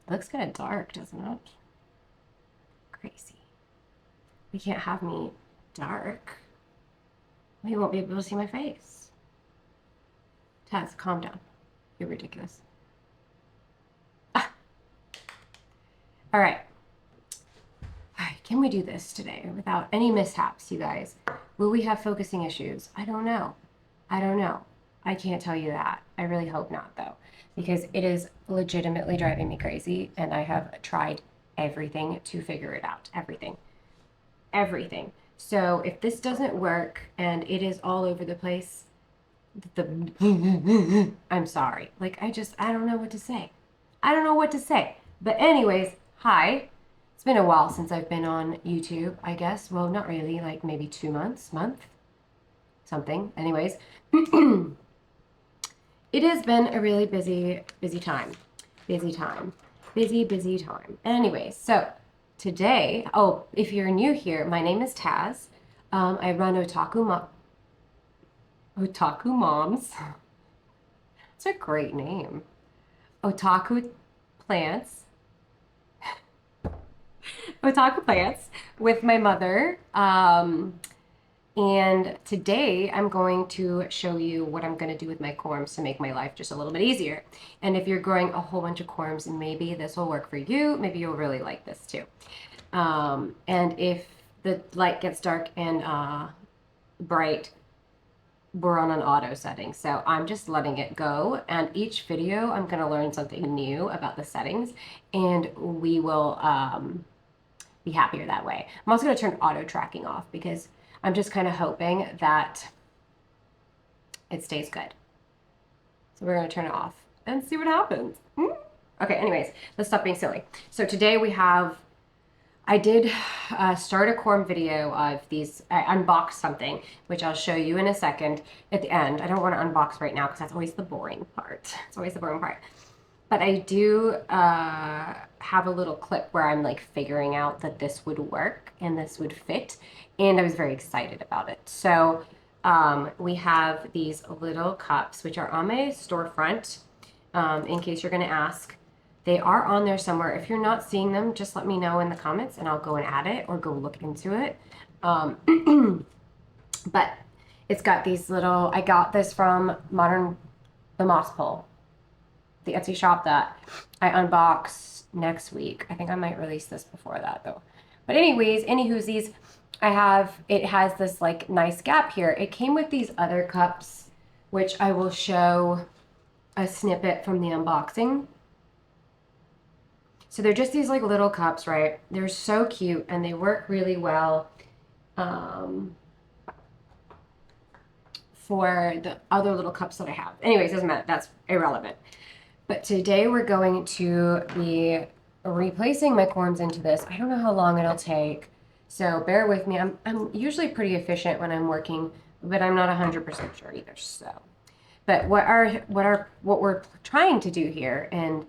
It looks kind of dark, doesn't it? Crazy. You can't have me dark. You won't be able to see my face. Taz, calm down. You're ridiculous. Ah. All right. All right, can we do this today without any mishaps, you guys? Will we have focusing issues? I don't know. I don't know. I can't tell you that. I really hope not, though, because it is legitimately driving me crazy, and I have tried everything to figure it out. Everything. Everything. So if this doesn't work and it is all over the place, I'm sorry. Like, I don't know what to say. I don't know what to say. But anyways, hi. It's been a while since I've been on YouTube, I guess. Well, not really, like maybe 2 months, month, something. Anyways, it has been a really busy time. Busy time. Busy time. Anyways, so today, oh, if you're new here, my name is Taz. I run Otaku Moms. It's a great name. Otaku Plants. Otaku Plants with my mother. And today I'm going to show you what I'm going to do with my corms to make my life just a little bit easier. And if you're growing a whole bunch of corms, maybe this will work for you. Maybe you'll really like this too. And if the light gets dark and bright, we're on an auto setting. So I'm just letting it go. And each video, I'm going to learn something new about the settings, and we will be happier that way. I'm also going to turn auto tracking off because I'm just kind of hoping that it stays good. So we're going to turn it off and see what happens. Okay, anyways, let's stop being silly. So today I did start a Corm video of these. I unboxed something, which I'll show you in a second at the end. I don't want to unbox right now because that's always the boring part. It's always the boring part. But I do have a little clip where I'm like figuring out that this would work and this would fit. And I was very excited about it. So we have these little cups, which are on my storefront, in case you're going to ask. They are on there somewhere. If you're not seeing them, just let me know in the comments and I'll go and add it or go look into it. But it's got these little, I got this from the Moss Pole, the Etsy shop that I unbox next week. I think I might release this before that though. But anyways, anywhoosies, it has this like nice gap here. It came with these other cups, which I will show a snippet from the unboxing. So they're just these like little cups, right? They're so cute and they work really well for the other little cups that I have. Anyways, doesn't matter. That's irrelevant. But today we're going to be replacing my corms into this. I don't know how long it'll take, so bear with me. I'm usually pretty efficient when I'm working, but I'm not 100% sure either. So, but what we're trying to do here, and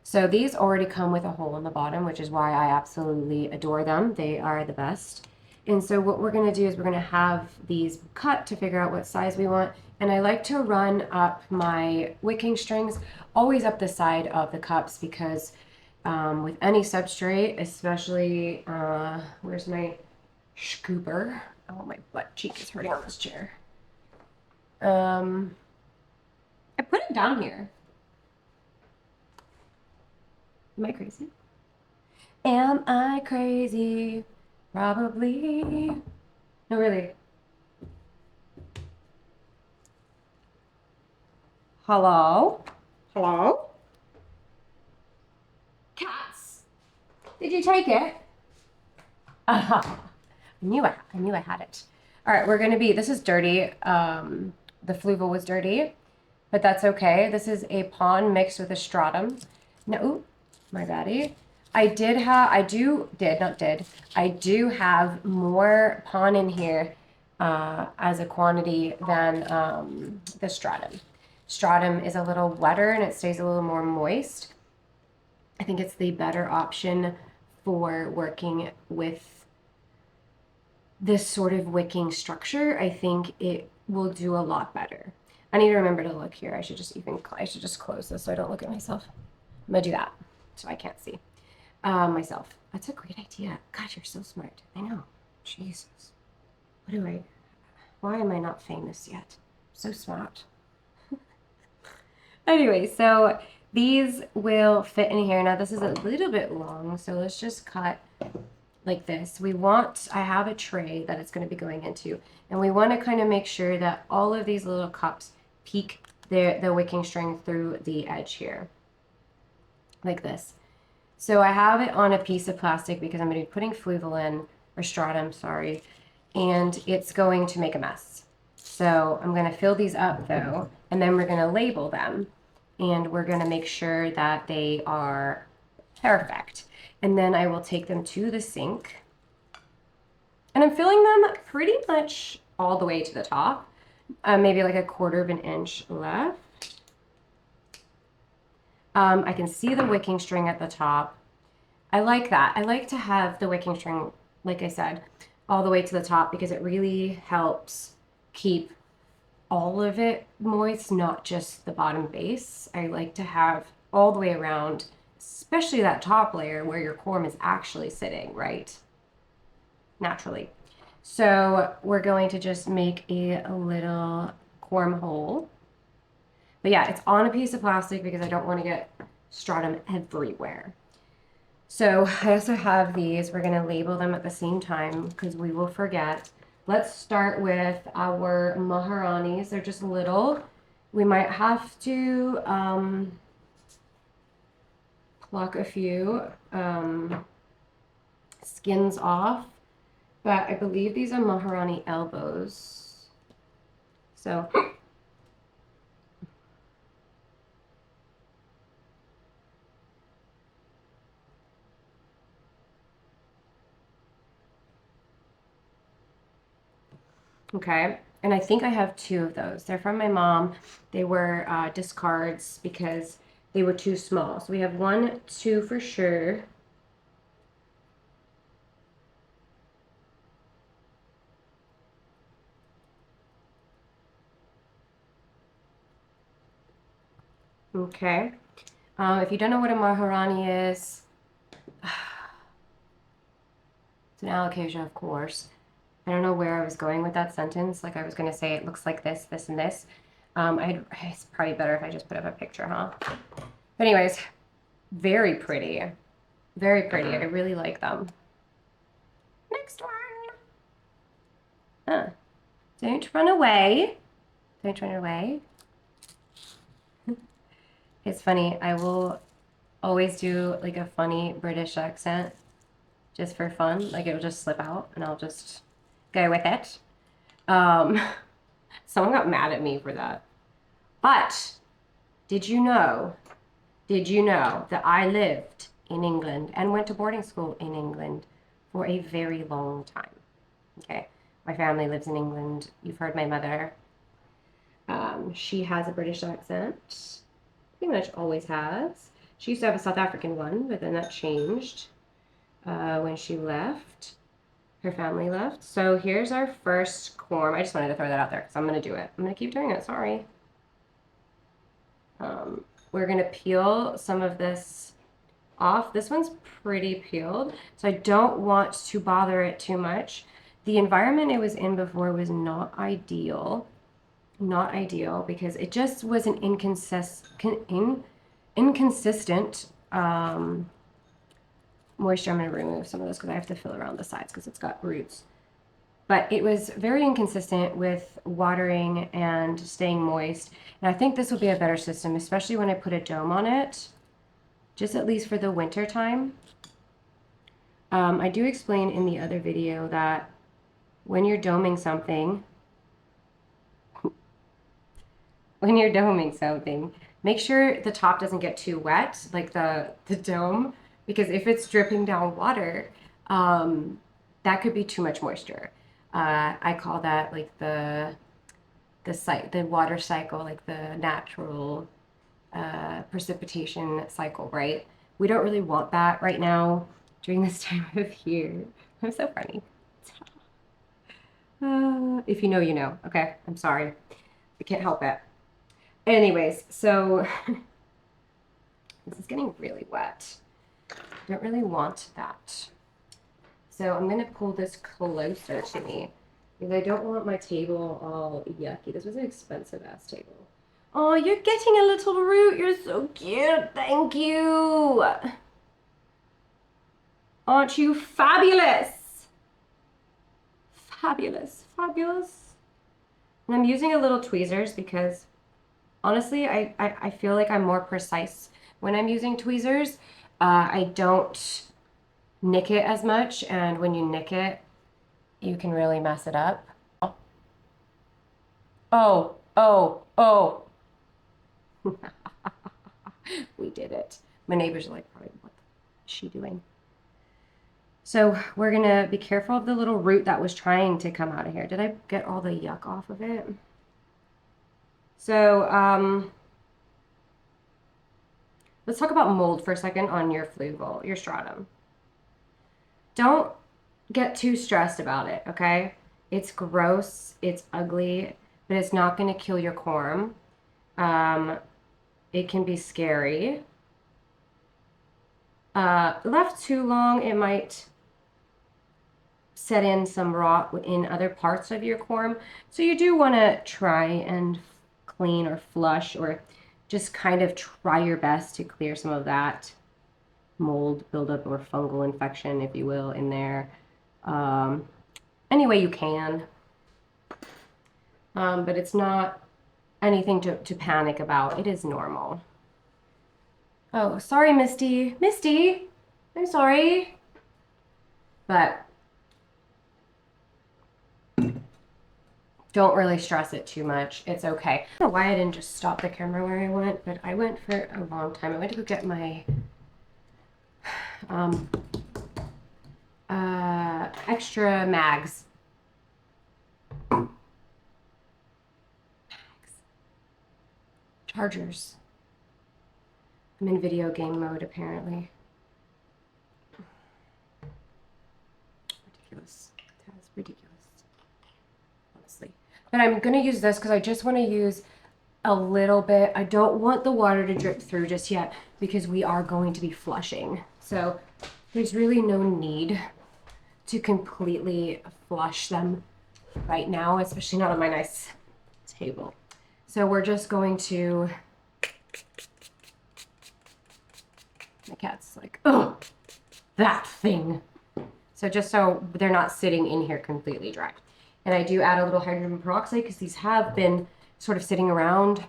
so these already come with a hole in the bottom, which is why I absolutely adore them. They are the best. And so what we're going to do is we're going to have these cut to figure out what size we want. And I like to run up my wicking strings always up the side of the cups because with any substrate, especially, where's my scooper? Oh, my butt cheek is hurting on this chair. I put it down here. Am I crazy? Am I crazy? Probably. No, really. Hello? Hello? Cats! Did you take it? I knew I had it. All right, this is dirty. The fluval was dirty, but that's okay. This is a pond mixed with a stratum. No, ooh, my baddie. I do have more pond in here as a quantity than the stratum. Stratum is a little wetter and it stays a little more moist. I think it's the better option for working with this sort of wicking structure. I think it will do a lot better. I need to remember to look here. I should just close this so I don't look at myself. I'm gonna do that. so I can't see myself. That's a great idea. God, you're so smart. I know. Jesus. Why am I not famous yet? So smart. Anyway, so these will fit in here. Now this is a little bit long, so let's just cut like this. I have a tray that it's going to be going into, and we want to kind of make sure that all of these little cups peek the wicking string through the edge here, like this. So I have it on a piece of plastic because I'm going to be putting fluval in, or stratum, sorry, and it's going to make a mess. So I'm going to fill these up though, and then we're going to label them, and we're going to make sure that they are perfect. And then I will take them to the sink, and I'm filling them pretty much all the way to the top, maybe like a 1/4 of an inch left. I can see the wicking string at the top. I like that. I like to have the wicking string, like I said, all the way to the top because it really helps keep all of it moist, not just the bottom base. I like to have all the way around, especially that top layer where your corm is actually sitting, right? Naturally. So we're going to just make a little corm hole. But yeah, it's on a piece of plastic because I don't want to get stratum everywhere. So I also have these. We're going to label them at the same time because we will forget. Let's start with our Maharanis. They're just little. We might have to pluck a few skins off, but I believe these are Maharani elbows. So okay, and I think I have 2 of those. They're from my mom. They were discards because they were too small. So we have 1, 2 for sure. Okay. If you don't know what a Maharani is, it's an alocasia, of course. I don't know where I was going with that sentence. Like I was going to say it looks like this, this, and this. It's probably better if I just put up a picture, huh? But anyways, very pretty. Very pretty. I really like them. Next one. Don't run away. Don't run away. It's funny. I will always do like a funny British accent just for fun. Like it'll just slip out and I'll just go with it. Someone got mad at me for that. But did you know that I lived in England and went to boarding school in England for a very long time? Okay. My family lives in England. You've heard my mother. She has a British accent. Pretty much always has. She used to have a South African one, but then that changed when she left. Her family left. So here's our first corm. I just wanted to throw that out there because I'm going to do it. I'm going to keep doing it. Sorry. We're going to peel some of this off. This one's pretty peeled, so I don't want to bother it too much. The environment it was in before was not ideal. Not ideal because it just was an inconsistent moisture. I'm going to remove some of this because I have to fill around the sides because it's got roots. But it was very inconsistent with watering and staying moist. And I think this will be a better system, especially when I put a dome on it, just at least for the winter time. I do explain in the other video that when you're doming something, make sure the top doesn't get too wet, like the dome, because if it's dripping down water, that could be too much moisture. I call that like the water cycle, like the natural precipitation cycle, right? We don't really want that right now during this time of year. I'm so funny. If you know, you know. Okay, I'm sorry. I can't help it. Anyways, so this is getting really wet. don't really want that. So I'm going to pull this closer to me because I don't want my table all yucky. This was an expensive ass table. Oh, you're getting a little root. You're so cute. Thank you. Aren't you fabulous? Fabulous, fabulous. And I'm using a little tweezers because honestly, I feel like I'm more precise when I'm using tweezers. I don't nick it as much, and when you nick it, you can really mess it up. Oh, oh, oh. We did it. My neighbors are like, probably, what is she doing? So we're gonna be careful of the little root that was trying to come out of here. Did I get all the yuck off of it? So, let's talk about mold for a second on your flugel, your stratum. Don't get too stressed about it, okay? It's gross, it's ugly, but it's not gonna kill your corm. It can be scary. Left too long, it might set in some rot in other parts of your corm. So you do want to try and clean or flush or just kind of try your best to clear some of that mold buildup or fungal infection, if you will, in there. Any way you can. But it's not anything to panic about. It is normal. Oh, sorry, Misty. Misty, I'm sorry. But don't really stress it too much. It's okay. I don't know why I didn't just stop the camera where I went, but I went for a long time. I went to go get my extra mags. Chargers. I'm in video game mode, apparently. Ridiculous. That's ridiculous. Honestly. But I'm going to use this because I just want to use a little bit. I don't want the water to drip through just yet because we are going to be flushing. So there's really no need to completely flush them right now, especially not on my nice table. So we're just going to, my cat's like, oh, that thing. So just so they're not sitting in here completely dry. And I do add a little hydrogen peroxide because these have been sort of sitting around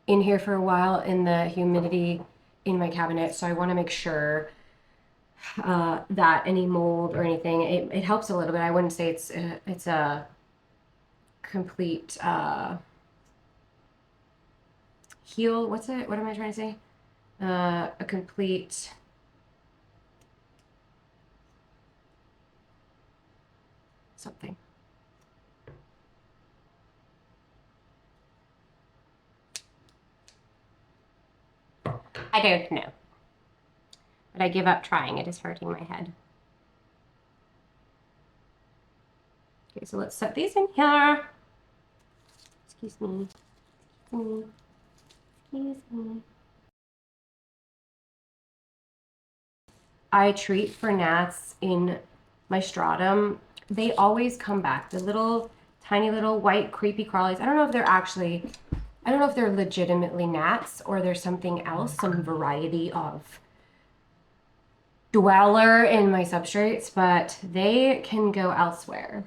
in here for a while in the humidity in my cabinet. So I want to make sure that any mold or anything, it helps a little bit. I wouldn't say it's a complete heal. What's it? What am I trying to say? A complete something. I don't know. But I give up trying. It is hurting my head. Okay, so let's set these in here. Excuse me. Excuse me. Excuse me. I treat for gnats in my stratum. They always come back. The little, tiny little white creepy crawlies. I don't know if they're legitimately gnats or there's something else, some variety of dweller in my substrates, but they can go elsewhere.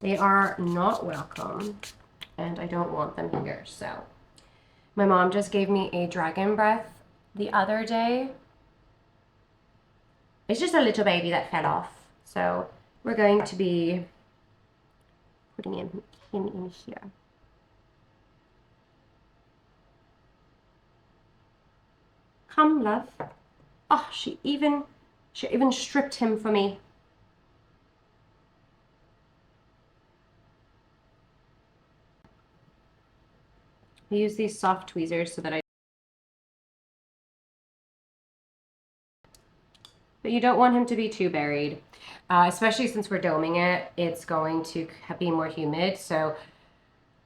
They are not welcome, and I don't want them here. So my mom just gave me a dragon breath the other day. It's just a little baby that fell off. So we're going to be putting him in here. Come, love. Oh, she even stripped him for me. I use these soft tweezers so that but you don't want him to be too buried, especially since we're doming it. It's going to be more humid, so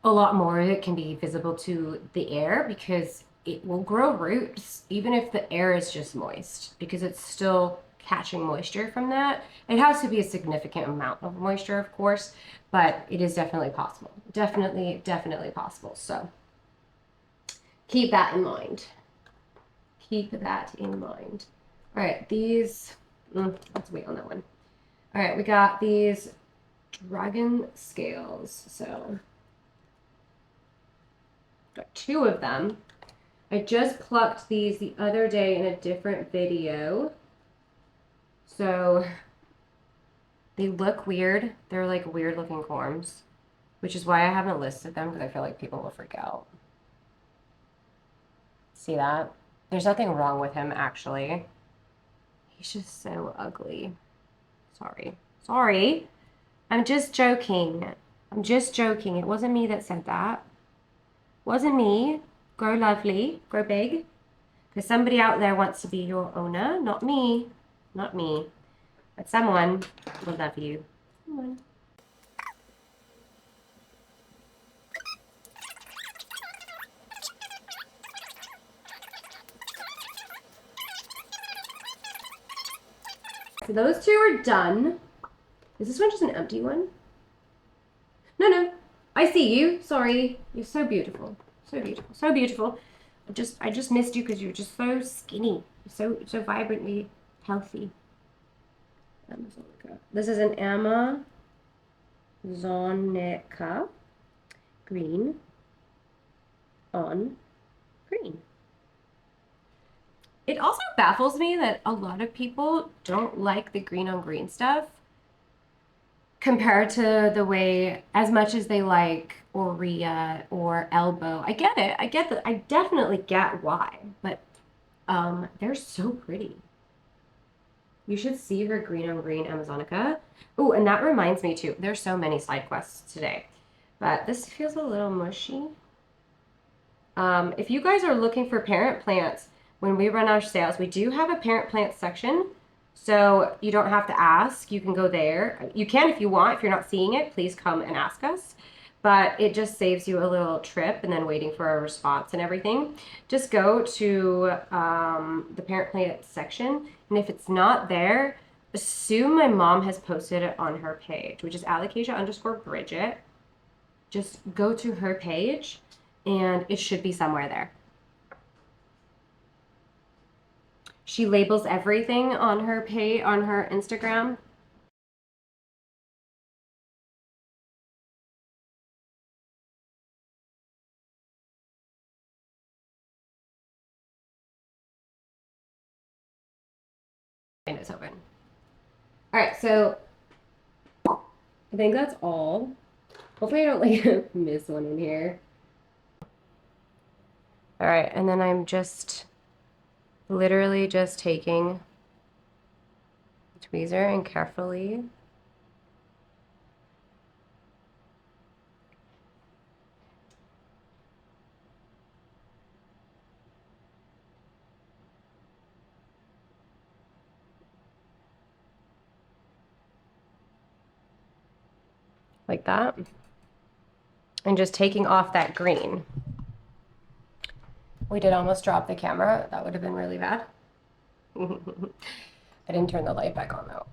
a lot more of it can be visible to the air because it will grow roots even if the air is just moist because it's still catching moisture from that. It has to be a significant amount of moisture, of course, but it is definitely possible. Definitely, definitely possible. So keep that in mind. Keep that in mind. All right, these, let's wait on that one. All right, we got these dragon scales. So got 2 of them. I just plucked these the other day in a different video. So they look weird. They're like weird looking corms, which is why I haven't listed them because I feel like people will freak out. See that? There's nothing wrong with him, actually. He's just so ugly. Sorry. Sorry. I'm just joking. I'm just joking. It wasn't me that said that. Wasn't me. Grow lovely. Grow big. Because somebody out there wants to be your owner. Not me. Not me. But someone will love you. Someone. So those 2 are done. Is this one just an empty one? No, no. I see you. Sorry. You're so beautiful. So beautiful. So beautiful. I just missed you because you're just so skinny. So vibrantly healthy. Amazonica. This is an Amazonica green on green. It also baffles me that a lot of people don't like the green on green stuff compared to the way, as much as they like Aurea or Elbow. I get it. I get that. I definitely get why, but they're so pretty. You should see her green on green Amazonica. Oh, and that reminds me too. There's so many side quests today, but this feels a little mushy. If you guys are looking for parent plants, when we run our sales, we do have a parent plant section. So you don't have to ask. You can go there. You can if you want. If you're not seeing it, please come and ask us. But it just saves you a little trip and then waiting for a response and everything. Just go to the parent plant section. And if it's not there, assume my mom has posted it on her page, which is alocasia_Bridget. Just go to her page and it should be somewhere there. She labels everything on her page, on her Instagram. And it's open. All right, so I think that's all. Hopefully I don't like miss one in here. All right, and then I'm just literally just taking the tweezer and carefully like that, and just taking off that green. We did almost drop the camera. That would have been really bad. I didn't turn the light back on though.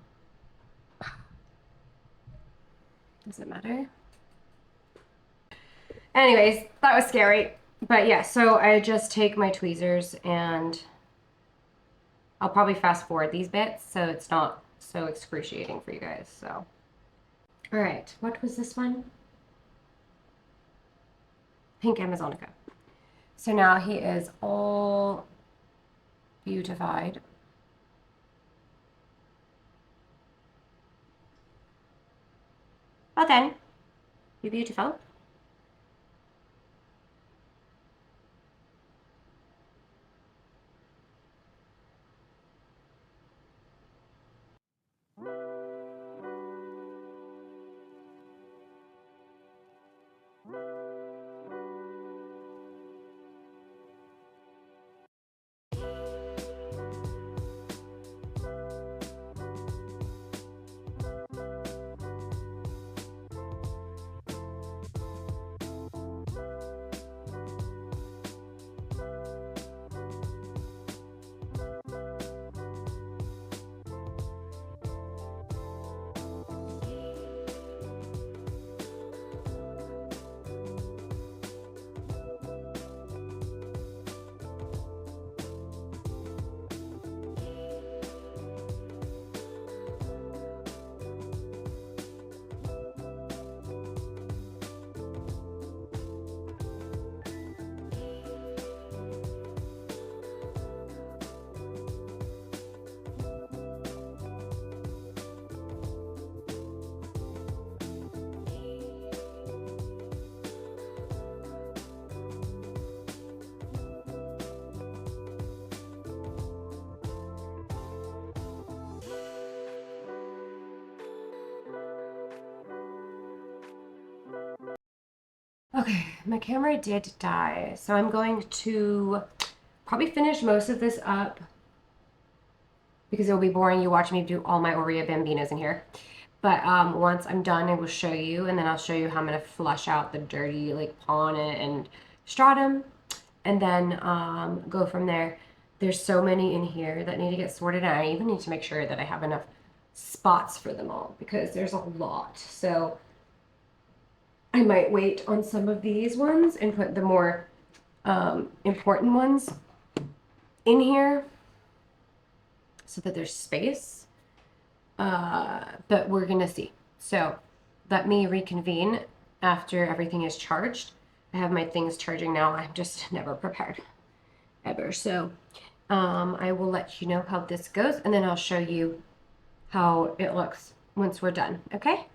Does it matter? Anyways, that was scary. But yeah, so I just take my tweezers and I'll probably fast forward these bits so it's not so excruciating for you guys. So, all right, what was this one? Pink Amazonica. So now he is all beautified. Well then, you're beautiful. Okay, my camera did die, so I'm going to probably finish most of this up because it'll be boring you watching me do all my Oreo Bambinos in here. But once I'm done, I will show you, and then I'll show you how I'm going to flush out the dirty like pollen and stratum, and then go from there. There's so many in here that need to get sorted out. I even need to make sure that I have enough spots for them all because there's a lot. So I might wait on some of these ones and put the more important ones in here so that there's space. But we're gonna see. So let me reconvene after everything is charged. I have my things charging now. I'm just never prepared ever. So I will let you know how this goes, and then I'll show you how it looks once we're done. Okay?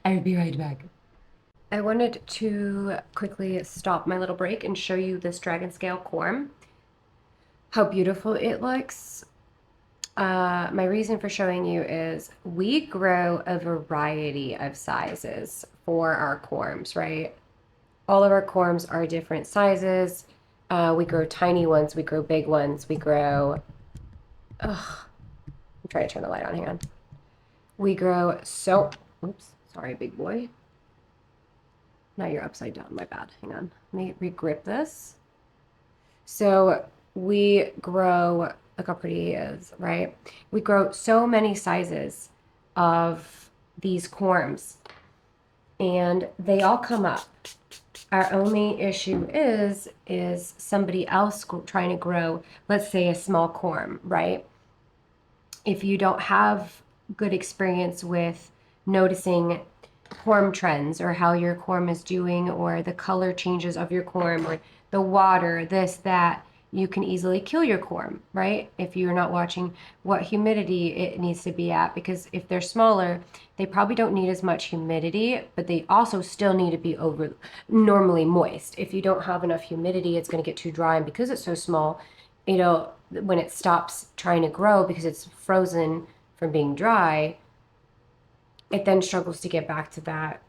I'll be right back. I wanted to quickly stop my little break and show you this dragon scale corm. How beautiful it looks. My reason for showing you is we grow a variety of sizes for our corms, right? All of our corms are different sizes. We grow tiny ones, we grow big ones, we grow... Ugh, I'm trying to turn the light on, hang on. We grow so... Oops, sorry, big boy. Now you're upside down, my bad. Hang on, let me re-grip this. So we grow, look how pretty he is, right? We grow so many sizes of these corms, and they all come up. Our only issue is somebody else trying to grow, let's say, a small corm, right? If you don't have good experience with noticing corm trends or how your corm is doing or the color changes of your corm or the water, this, that, you can easily kill your corm, right? If you're not watching what humidity it needs to be at, because if they're smaller, they probably don't need as much humidity, but they also still need to be normally moist. If you don't have enough humidity, it's going to get too dry, and because it's so small, you know, when it stops trying to grow because it's frozen from being dry, it then struggles to get back to that,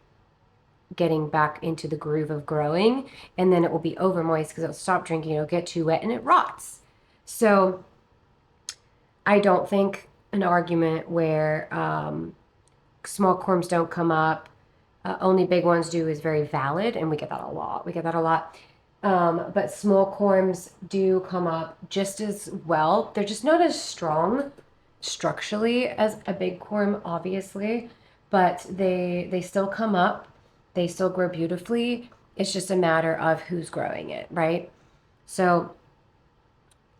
getting back into the groove of growing, and then it will be over moist because it'll stop drinking, it'll get too wet, and it rots. So I don't think an argument where small corms don't come up, only big ones do, is very valid, and we get that a lot. We get that a lot. But small corms do come up just as well. They're just not as strong structurally as a big corm, obviously, but they still come up. They still grow beautifully. It's just a matter of who's growing it, right? So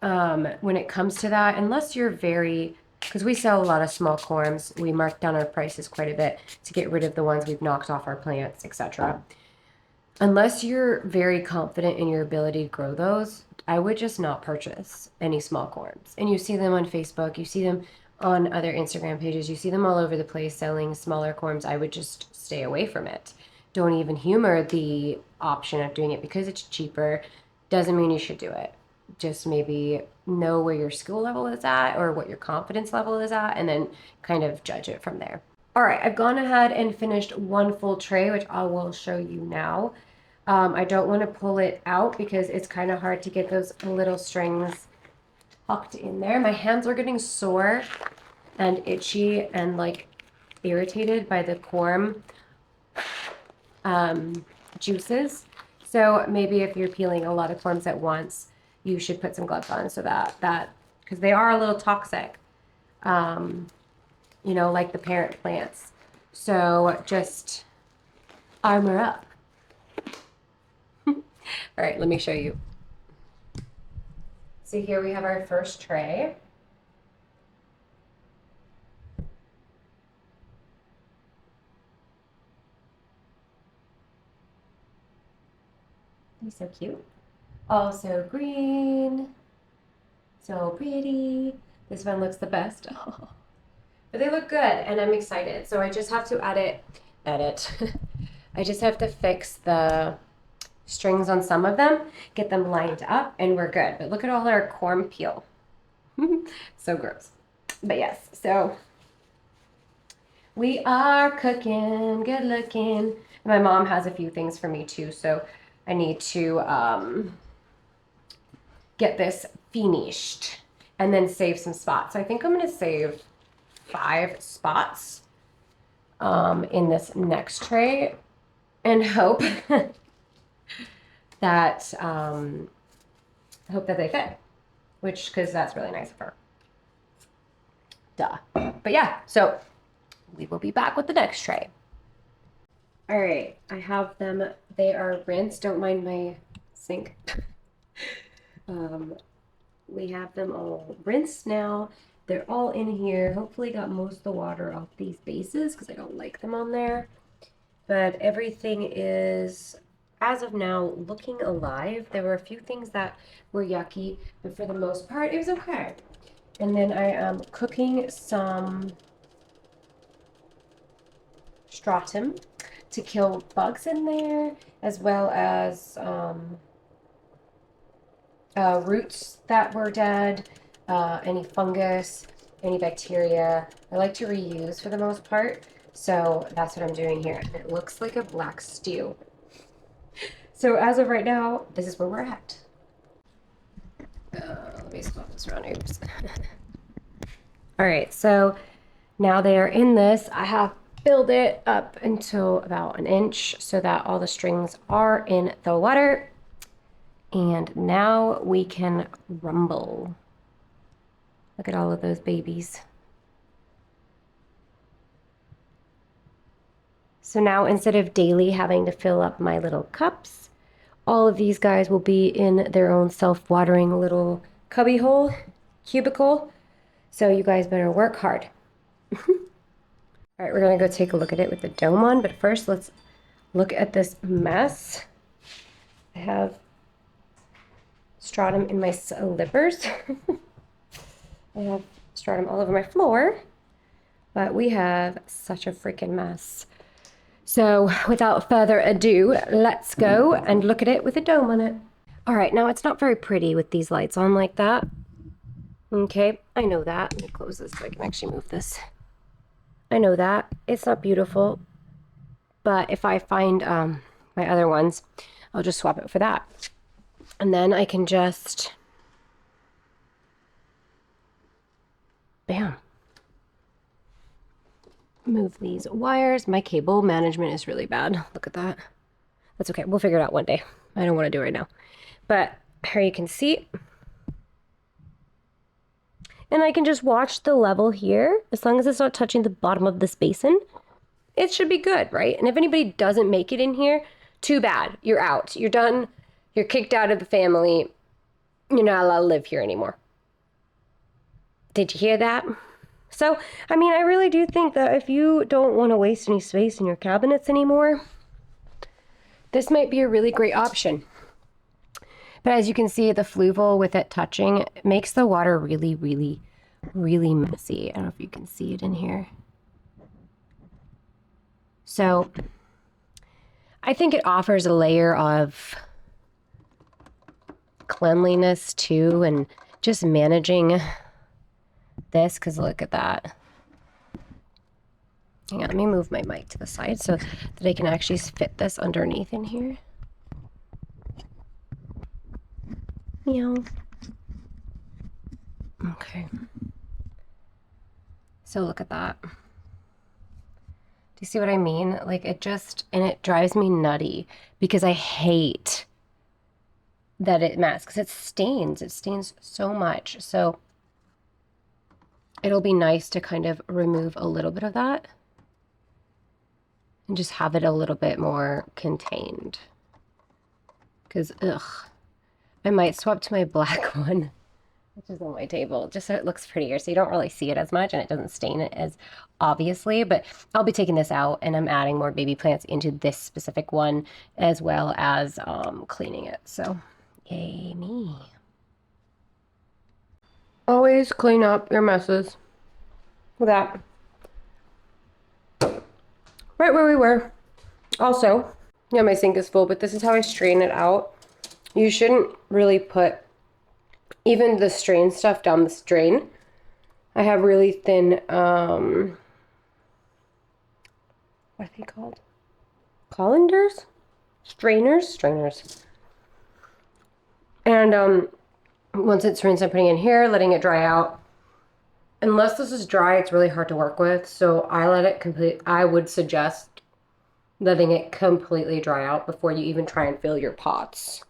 when it comes to that, unless you're very, because we sell a lot of small corms, we mark down our prices quite a bit to get rid of the ones we've knocked off our plants, etc. Unless you're very confident in your ability to grow those, I would just not purchase any small corms. And you see them on Facebook, you see them on other Instagram pages, you see them all over the place selling smaller corms. I would just stay away from it. Don't even humor the option of doing it because it's cheaper. Doesn't mean you should do it. Just maybe know where your skill level is at or what your confidence level is at, and then kind of judge it from there. All right, I've gone ahead and finished one full tray, which I will show you now. I don't want to pull it out because it's kind of hard to get those little strings tucked in there. My hands are getting sore and itchy and like irritated by the corm juices. So maybe if you're peeling a lot of corms at once, you should put some gloves on so that because they are a little toxic, you know, like the parent plants. So just armor up. All right, let me show you. So here we have our first tray. He's so cute. Also green. So pretty. This one looks the best. Oh. But they look good and I'm excited. So I just have to edit. I just have to fix the strings on some of them, get them lined up, and we're good. But look at all our corm peel. So gross. But yes, so we are cooking, good looking. My mom has a few things for me too, so I need to get this finished and then save some spots. So I think I'm going to save 5 spots in this next tray and hope that they fit, which, because that's really nice of her. Duh. But yeah, so we will be back with the next tray. All right, I have them. They are rinsed. Don't mind my sink. We have them all rinsed now. They're all in here. Hopefully got most of the water off these bases because I don't like them on there. But everything is, as of now, looking alive. There were a few things that were yucky, but for the most part, it was okay. And then I am cooking some stratum to kill bugs in there, as well as roots that were dead, any fungus, any bacteria. I like to reuse for the most part, so that's what I'm doing here. And it looks like a black stew. So as of right now, this is where we're at. Let me swap this around. Oops. All right, so now they are in this. I have filled it up until about 1 inch so that all the strings are in the water. And now we can rumble. Look at all of those babies. So now instead of daily having to fill up my little cups, all of these guys will be in their own self-watering little cubby hole, cubicle. So you guys better work hard. All right, we're gonna go take a look at it with the dome on, but first let's look at this mess. I have stratum in my slippers. I have stratum all over my floor, but we have such a freaking mess. So without further ado, let's go and look at it with a dome on it. All right, now it's not very pretty with these lights on like that. Okay, I know that. Let me close this so I can actually move this. I know that. It's not beautiful, but if I find my other ones, I'll just swap it for that. And then I can just, bam, move these wires. My cable management is really bad. Look at that. That's okay. We'll figure it out one day. I don't want to do it right now. But here you can see. And I can just watch the level here. As long as it's not touching the bottom of this basin, it should be good, right? And if anybody doesn't make it in here, too bad. You're out. You're done. You're kicked out of the family. You're not allowed to live here anymore. Did you hear that? So, I mean, I really do think that if you don't want to waste any space in your cabinets anymore, this might be a really great option. But as you can see, the fluval with it touching makes the water really, really, really messy. I don't know if you can see it in here. So I think it offers a layer of cleanliness too, and just managing this, because look at that. Hang on, let me move my mic to the side so that I can actually fit this underneath in here. Meow. Okay. So look at that. Do you see what I mean? Like it just, and it drives me nutty because I hate that it masks. It stains so much. So it'll be nice to kind of remove a little bit of that and just have it a little bit more contained. Because, ugh. I might swap to my black one, which is on my table, just so it looks prettier. So you don't really see it as much and it doesn't stain it as obviously, but I'll be taking this out and I'm adding more baby plants into this specific one as well as cleaning it. So yay me. Always clean up your messes. Look at that. Right where we were. Also, yeah, my sink is full, but this is how I strain it out. You shouldn't really put even the strain stuff down the drain. I have really thin, what are they called? colanders? Strainers. And once it's rinsed, I'm putting it in here, letting it dry out. Unless this is dry, it's really hard to work with, so I would suggest letting it completely dry out before you even try and fill your pots.